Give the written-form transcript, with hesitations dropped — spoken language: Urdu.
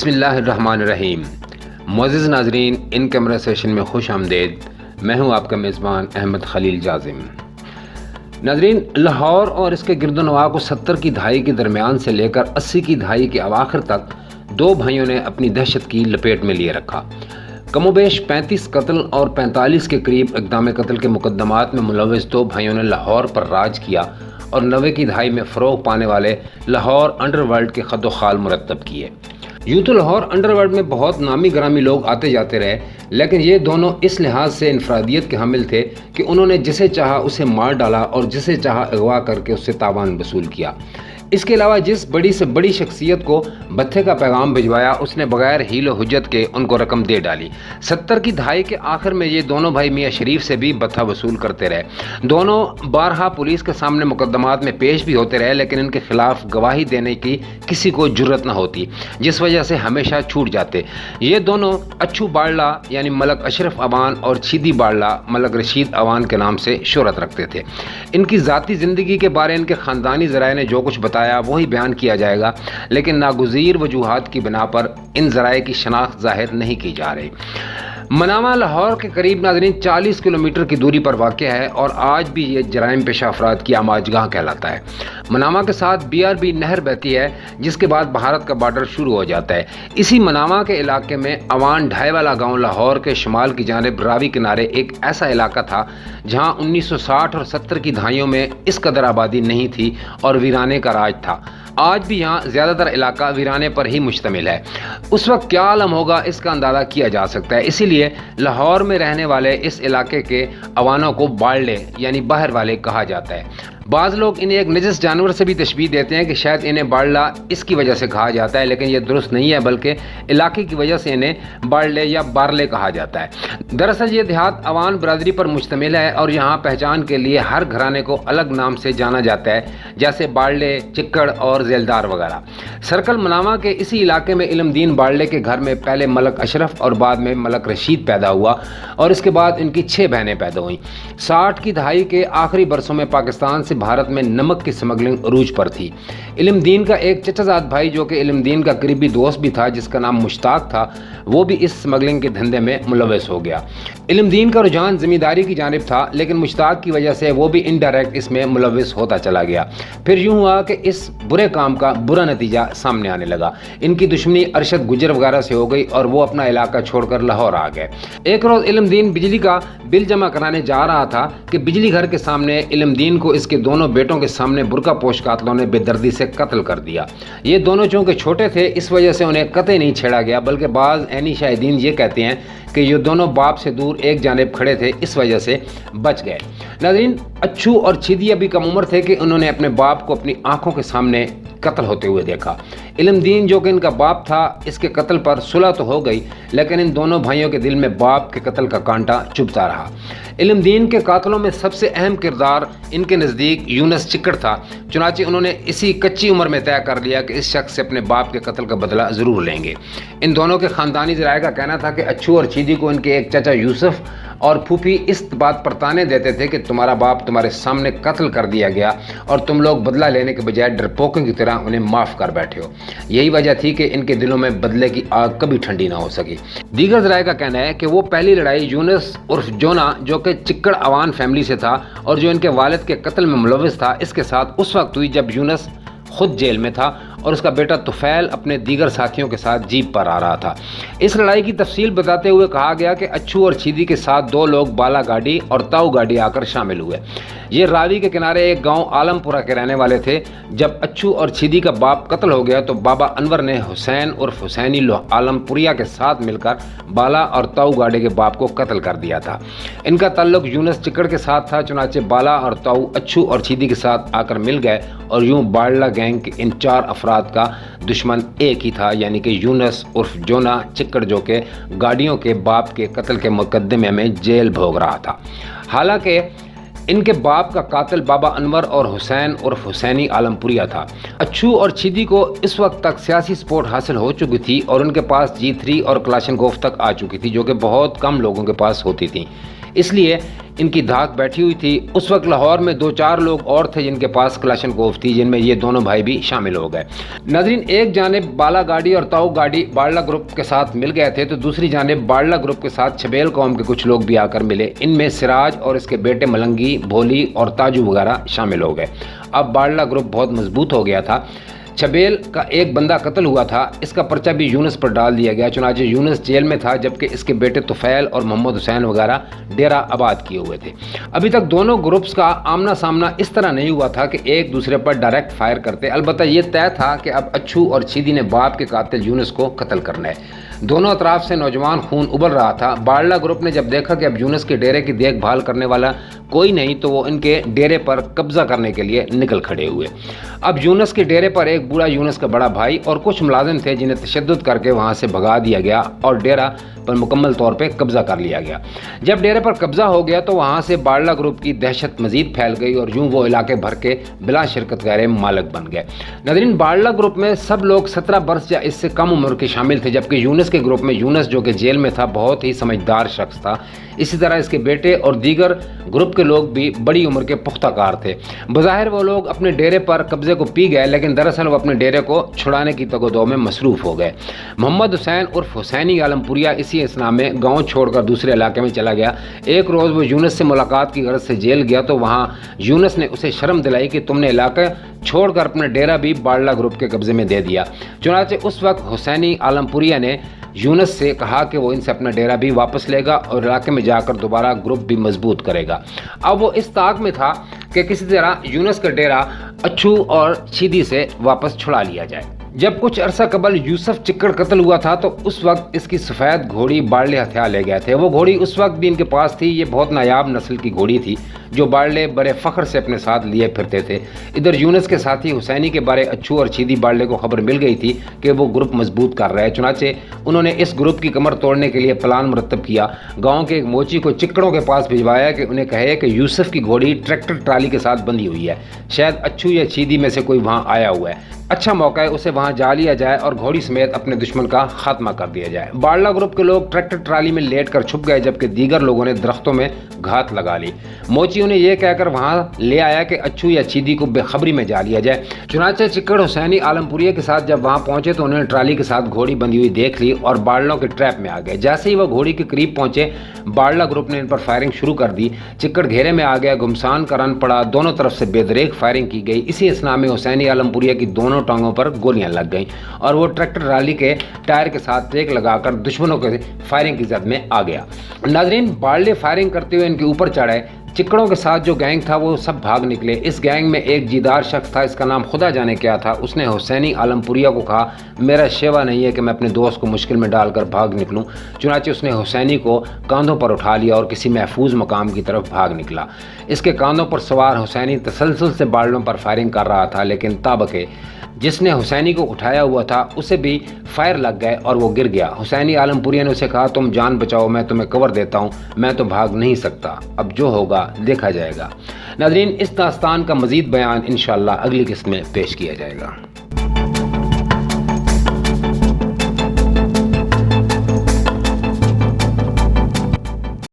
بسم اللہ الرحمن الرحیم۔ معزز ناظرین، ان کیمرہ سیشن میں خوش آمدید۔ میں ہوں آپ کا میزبان احمد خلیل جازم۔ ناظرین، لاہور اور اس کے گرد و نواح کو 70 کی دہائی کے درمیان سے لے کر 80 کی دہائی کے اواخر تک دو بھائیوں نے اپنی دہشت کی لپیٹ میں لیے رکھا۔ کم و بیش 35 قتل اور 45 کے قریب اقدام قتل کے مقدمات میں ملوث دو بھائیوں نے لاہور پر راج کیا اور 90 کی دہائی میں فروغ پانے والے لاہور انڈر ورلڈ کے خد و خال مرتب کیے۔ یوں تو لاہور انڈر ورلڈ میں بہت نامی گرامی لوگ آتے جاتے رہے، لیکن یہ دونوں اس لحاظ سے انفرادیت کے حامل تھے کہ انہوں نے جسے چاہا اسے مار ڈالا اور جسے چاہا اغوا کر کے اس سے تاوان وصول کیا۔ اس کے علاوہ جس بڑی سے بڑی شخصیت کو بتھے کا پیغام بھجوایا، اس نے بغیر حیل و حجت کے ان کو رقم دے ڈالی۔ 70 کی دہائی کے آخر میں یہ دونوں بھائی میاں شریف سے بھی بتھا وصول کرتے رہے۔ دونوں بارہا پولیس کے سامنے مقدمات میں پیش بھی ہوتے رہے، لیکن ان کے خلاف گواہی دینے کی کسی کو جرت نہ ہوتی، جس وجہ سے ہمیشہ چھوٹ جاتے۔ یہ دونوں اچھو باڑلا یعنی ملک اشرف اوان اور چھیدی باڑلا ملک رشید اوان کے نام سے شہرت رکھتے تھے۔ ان کی ذاتی زندگی کے بارے ان کے خاندانی ذرائع نے جو کچھ بتایا وہی بیان کیا جائے گا، لیکن ناگزیر وجوہات کی بنا پر ان ذرائع کی شناخت ظاہر نہیں کی جا رہی۔ منامہ لاہور کے قریب ناظرین 40 کلومیٹر کی دوری پر واقع ہے اور آج بھی یہ جرائم پیشہ افراد کی آماج گاہ کہلاتا ہے۔ منامہ کے ساتھ BRB نہر بہتی ہے، جس کے بعد بھارت کا بارڈر شروع ہو جاتا ہے۔ اسی منامہ کے علاقے میں اوان ڈھائی والا گاؤں لاہور کے شمال کی جانب راوی کنارے ایک ایسا علاقہ تھا جہاں 1960 اور 70 کی دہائیوں میں اس قدر آبادی نہیں تھی اور ویرانے کا راج تھا۔ آج بھی یہاں زیادہ تر علاقہ ویرانے پر ہی مشتمل ہے۔ اس وقت کیا عالم ہوگا اس کا اندازہ کیا جا سکتا ہے، اسی لیے لاہور میں رہنے والے اس علاقے کے اوانوں کو باڑلے یعنی باہر والے کہا جاتا ہے۔ بعض لوگ انہیں ایک نجس جانور سے بھی تشبیہ دیتے ہیں کہ شاید انہیں باڑلا اس کی وجہ سے کہا جاتا ہے، لیکن یہ درست نہیں ہے، بلکہ علاقے کی وجہ سے انہیں باڑلے یا بارلے کہا جاتا ہے۔ دراصل یہ دیہات اوان برادری پر مشتمل ہے اور یہاں پہچان کے لیے ہر گھرانے کو الگ نام سے جانا جاتا ہے، جیسے باڑلے، چکڑ اور ذیلدار وغیرہ۔ سرکل منامہ کے اسی علاقے میں علم دین باڑلے کے گھر میں پہلے ملک اشرف اور بعد میں ملک رشید پیدا ہوا اور اس کے بعد ان کی 6 بہنیں پیدا ہوئیں۔ 60 کی دہائی کے آخری برسوں میں پاکستان سے بھارت میں نمک کی سمگلنگ عروج پر تھی۔ علم دین کا ایک چچا زاد بھائی جو کہ علم دین کا قریبی دوست بھی تھا، جس کا نام مشتاق تھا، وہ بھی اس سمگلنگ کے دھندے میں ملوث ہو گیا۔ علم دین کا رجحان زمینداری کی جانب تھا، لیکن مشتاق کی وجہ سے وہ بھی انڈائریکٹ اس میں ملوث ہوتا چلا گیا۔ پھر یوں ہوا کہ اس برے کام کا برا نتیجہ سامنے آنے لگا۔ ان کی دشمنی ارشد گجر وغیرہ سے ہو گئی اور وہ اپنا علاقہ چھوڑ کر لاہور آ گئے۔ ایک روز علم دین بجلی کا بل جمع کرانے جا رہا تھا کہ بجلی گھر کے سامنے علم دین کو اس کے دونوں بیٹوں کے سامنے برقع پوش قاتلوں نے بے دردی سے قتل کر دیا۔ یہ دونوں چونکہ چھوٹے تھے، اس وجہ سے انہیں قطعی نہیں چھیڑا گیا، بلکہ بعض عینی شاہدین یہ کہتے ہیں کہ یہ دونوں باپ سے دور ایک جانب کھڑے تھے، اس وجہ سے بچ گئے۔ ناظرین، اچھو اور چھیدی ابھی کم عمر تھے کہ انہوں نے اپنے باپ کو اپنی آنکھوں کے سامنے قتل ہوتے ہوئے دیکھا۔ علم دین جو کہ ان کا باپ تھا، اس کے قتل پر صلح تو ہو گئی، لیکن ان دونوں بھائیوں کے دل میں باپ کے قتل کا کانٹا چبھتا رہا۔ علم دین کے قاتلوں میں سب سے اہم کردار ان کے نزدیک یونس چکڑ تھا، چنانچہ انہوں نے اسی کچی عمر میں طے کر لیا کہ اس شخص سے اپنے باپ کے قتل کا بدلہ ضرور لیں گے۔ ان دونوں کے خاندانی ذرائع کا کہنا تھا کہ اچھو اور چھیدی کو ان کے ایک چچا یوسف اور پھوپھی اس بات پر تانے دیتے تھے کہ تمہارا باپ تمہارے سامنے قتل کر دیا گیا اور تم لوگ بدلہ لینے کے بجائے ڈرپوکوں کی طرح انہیں معاف کر بیٹھے ہو۔ یہی وجہ تھی کہ ان کے دلوں میں بدلے کی آگ کبھی ٹھنڈی نہ ہو سکی۔ دیگر ذرائع کا کہنا ہے کہ وہ پہلی لڑائی یونس عرف جونا جو کہ چکڑ اوان فیملی سے تھا اور جو ان کے والد کے قتل میں ملوث تھا، اس کے ساتھ اس وقت ہوئی جب یونس خود جیل میں تھا اور اس کا بیٹا طفیل اپنے دیگر ساتھیوں کے ساتھ جیپ پر آ رہا تھا۔ اس لڑائی کی تفصیل بتاتے ہوئے کہا گیا کہ اچھو اور چھیدی کے ساتھ 2 لوگ بالا گاڑی اور تاؤ گاڑی آ کر شامل ہوئے۔ یہ راوی کے کنارے ایک گاؤں عالم پورہ کے رہنے والے تھے۔ جب اچھو اور چھیدی کا باپ قتل ہو گیا تو بابا انور نے حسین عرف حسینی عالم پوریا کے ساتھ مل کر بالا اور تاؤ گاڑی کے باپ کو قتل کر دیا تھا۔ ان کا تعلق یونس چکڑ کے ساتھ تھا، چنانچہ بالا اور تاؤ اچھو اور چھیدی کے ساتھ آ کر مل گئے اور یوں باڑلا گینگ کے ان 4 افراد کا دشمن ایک ہی تھا، یعنی کہ یونس عرف جونا چکڑ جو کہ گاڑیوں کے باپ کے قتل کے مقدمے میں جیل بھوگ رہا تھا۔ حالانکہ ان کے باپ کا قاتل بابا انور اور حسین عرف حسینی عالم پوریا تھا۔ اچھو اور چھیدی کو اس وقت تک سیاسی سپورٹ حاصل ہو چکی تھی اور ان کے پاس G3 اور کلاشن کوف تک آ چکی تھی، جو کہ بہت کم لوگوں کے پاس ہوتی تھی۔ اس لیے ان کی دھاک بیٹھی ہوئی تھی۔ اس وقت لاہور میں 2-4 لوگ اور تھے جن کے پاس کلاشنکوف تھی، جن میں یہ دونوں بھائی بھی شامل ہو گئے۔ ناظرین، ایک جانب بالا گاڑی اور تاؤ گاڑی باڑلہ گروپ کے ساتھ مل گئے تھے تو دوسری جانب باڑلہ گروپ کے ساتھ چھبیل قوم کے کچھ لوگ بھی آ کر ملے۔ ان میں سراج اور اس کے بیٹے ملنگی، بھولی اور تاجو وغیرہ شامل ہو گئے۔ اب باڑلہ گروپ بہت مضبوط ہو گیا تھا۔ چھبیل کا ایک بندہ قتل ہوا تھا، اس کا پرچہ بھی یونس پر ڈال دیا گیا، چنانچہ یونس جیل میں تھا جبکہ اس کے بیٹے طفیل اور محمد حسین وغیرہ ڈیرہ آباد کیے ہوئے تھے۔ ابھی تک دونوں گروپس کا آمنا سامنا اس طرح نہیں ہوا تھا کہ ایک دوسرے پر ڈائریکٹ فائر کرتے، البتہ یہ طے تھا کہ اب اچھو اور چیدی نے باپ کے قاتل یونس کو قتل کرنا ہے۔ دونوں اطراف سے نوجوان خون ابل رہا تھا۔ باڑلہ گروپ نے جب دیکھا کہ اب یونس کے ڈیرے کی دیکھ بھال کرنے والا کوئی نہیں تو وہ ان کے ڈیرے پر قبضہ کرنے کے لیے نکل کھڑے ہوئے۔ اب یونس کے ڈیرے پر ایک بوڑھا یونس کا بڑا بھائی اور کچھ ملازم تھے جنہیں تشدد کر کے وہاں سے بھگا دیا گیا اور ڈیرہ پر مکمل طور پہ قبضہ کر لیا گیا۔ جب ڈیرے پر قبضہ ہو گیا تو وہاں سے باڑلہ گروپ کی دہشت مزید پھیل گئی اور یوں وہ علاقے بھر کے بلا شرکت غیر مالک بن گئے۔ ناظرین، باڑلہ گروپ میں سب لوگ 17 برس یا اس سے کم عمر کے شامل تھے، جبکہ یونس کے گروپ میں یونس جو کہ جیل میں تھا بہت ہی سمجھدار شخص تھا۔ اسی طرح اس کے بیٹے اور دیگر گروپ کے لوگ بھی بڑی عمر کے پختہ کار تھے۔ بظاہر وہ لوگ اپنے ڈیرے پر قبضے کو پی گئے، لیکن دراصل وہ اپنے ڈیرے کو چھڑانے کی تگ و دو میں مصروف ہو گئے۔ محمد حسین عرف حسینی عالمپوریہ اسی اثنا میں گاؤں چھوڑ کر دوسرے علاقے میں چلا گیا۔ ایک روز وہ یونس سے ملاقات کی غرض سے جیل گیا تو وہاں یونس نے اسے شرم دلائی کہ تم نے علاقہ چھوڑ کر اپنا ڈیرہ بھی باڑلہ گروپ کے قبضے میں دے دیا۔ چنانچہ اس وقت حسینی عالمپوریہ نے یونس سے کہا کہ وہ ان سے اپنا ڈیرہ بھی واپس لے گا اور علاقے میں جا کر دوبارہ گروپ بھی مضبوط کرے گا۔ اب وہ اس طاق میں تھا کہ کسی طرح یونس کا ڈیرہ اچھو اور چیدی سے واپس چھڑا لیا جائے۔ جب کچھ عرصہ قبل یوسف چکڑ قتل ہوا تھا تو اس وقت اس کی سفید گھوڑی باڑلے ہتھیار لے گئے تھے۔ وہ گھوڑی اس وقت بھی ان کے پاس تھی۔ یہ بہت نایاب نسل کی گھوڑی تھی جو باڑلے بڑے فخر سے اپنے ساتھ لیے پھرتے تھے۔ ادھر یونس کے ساتھی حسینی کے بارے اچھو اور چیدی باڑلے کو خبر مل گئی تھی کہ وہ گروپ مضبوط کر رہے ہیں، چنانچہ انہوں نے اس گروپ کی کمر توڑنے کے لیے پلان مرتب کیا۔ گاؤں کے ایک موچی کو چکڑوں کے پاس بھجوایا کہ انہیں کہے کہ یوسف کی گھوڑی ٹریکٹر ٹرالی کے ساتھ بندھی ہوئی ہے، شاید اچھو یا چیدی میں سے کوئی وہاں آیا ہوا ہے، اچھا موقع ہے اسے وہاں جا لیا جائے اور گھوڑی سمیت اپنے دشمن کا خاتمہ کر دیا جائے۔ باڑلہ گروپ کے لوگ ٹریکٹر ٹرالی میں لیٹ کر چھپ گئے جبکہ دیگر لوگوں نے درختوں میں گھات لگا لی۔ موچی انہیں یہ کہہ کر وہاں لے آیا کہ اچھو یا چیدی کو بے خبری میں جا لیا جائے۔ چنانچہ چکڑ حسینی عالمپوریہ کے ساتھ جب وہاں پہنچے تو انہوں نے ٹرالی کے ساتھ گھوڑی بندھی ہوئی دیکھ لی اور باڑلوں کے ٹریپ میں آ گئے۔ جیسے ہی وہ گھوڑی کے قریب پہنچے باڑلہ گروپ نے ان پر فائرنگ شروع کر دی۔ چکڑ گھیرے میں آ گیا، گمسان کا رن پڑا، دونوں طرف سے بے دریغ فائرنگ کی گئی۔ اسی اثنا میں حسینی عالمپوریہ کی دونوں ٹانگوں پر گولیاں لگ گئیں اور وہ ٹریکٹر ٹرالی کے ٹائر کے ساتھ ٹیک لگا کر دشمنوں کے فائرنگ کی زد میں آ گیا۔ ناظرین، باڑلے فائرنگ کرتے ہوئے ان کے اوپر چڑھے۔ چکڑوں کے ساتھ جو گینگ تھا وہ سب بھاگ نکلے۔ اس گینگ میں ایک جیدار شخص تھا، اس کا نام خدا جانے کیا تھا۔ اس نے حسینی عالمپوریہ کو کہا میرا شیوا نہیں ہے کہ میں اپنے دوست کو مشکل میں ڈال کر بھاگ نکلوں۔ چنانچہ اس نے حسینی کو کاندھوں پر اٹھا لیا اور کسی محفوظ مقام کی طرف بھاگ نکلا۔ اس کے کاندھوں پر سوار حسینی تسلسل سے باڑلوں پر فائرنگ کر رہا تھا، لیکن تابکے جس نے حسینی کو اٹھایا ہوا تھا اسے بھی فائر لگ گئے اور وہ گر گیا۔ حسینی عالمپوریہ نے اسے کہا تم جان بچاؤ، میں تمہیں کور دیتا ہوں، میں تو بھاگ نہیں سکتا، اب جو ہوگا دیکھا جائے گا۔ ناظرین، اس داستان کا مزید بیان انشاءاللہ اگلی قسط میں پیش کیا جائے گا۔